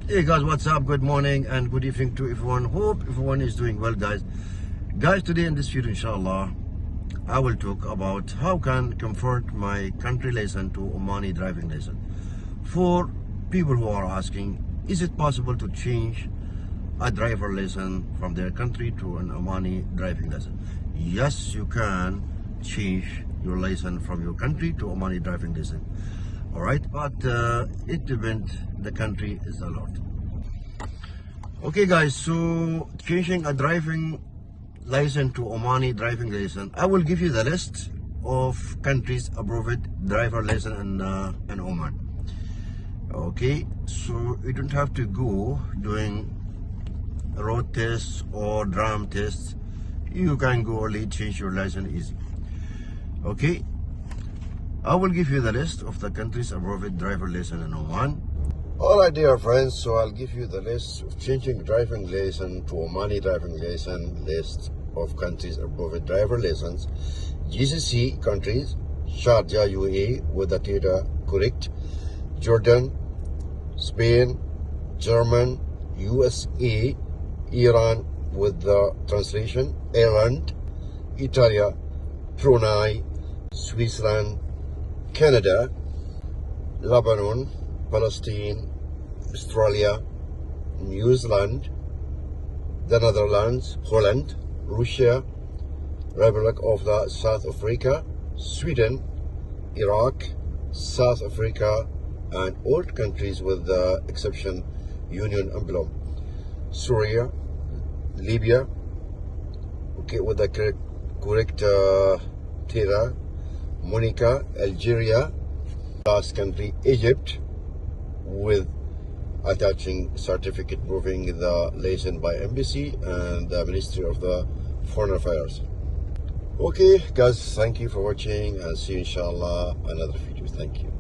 Hey guys, what's up? Good morning and good evening to everyone. Hope everyone is doing well, guys. Guys, today in this video, inshallah, I will talk about how can convert my country license to Omani driving license. For people who are asking, is it possible to change a driver license from their country to an Omani driving license? Yes, you can change your license from your country to Omani driving license. All right, but it depends. The country is a lot. Okay, guys. So changing a driving license to Omani driving license, I will give you the list of countries approved driver license in Oman. Okay, so you don't have to go doing road tests or drum tests. You can go only change your license easy. Okay, I will give you the list of the countries approved driver license in Oman. Alright, dear friends, so I'll give you the list of changing driving license to Omani driving license, list of countries approved driver license. GCC countries: Sharjah, UAE with the data correct, Jordan, Spain, German, USA, Iran with the translation, Ireland, Italy, Brunei, Switzerland, Canada, Lebanon, Palestine, Australia, New Zealand, the Netherlands, Holland, Russia, Republic of the South Africa, Sweden, Iraq, South Africa, and all countries with the exception Union emblem, Syria, Libya, okay, with the correct data, Monica, Algeria, last country Egypt, with attaching certificate proving the license by embassy and the Ministry of the Foreign Affairs. Okay guys, thank you for watching and see you inshallah another video. Thank you.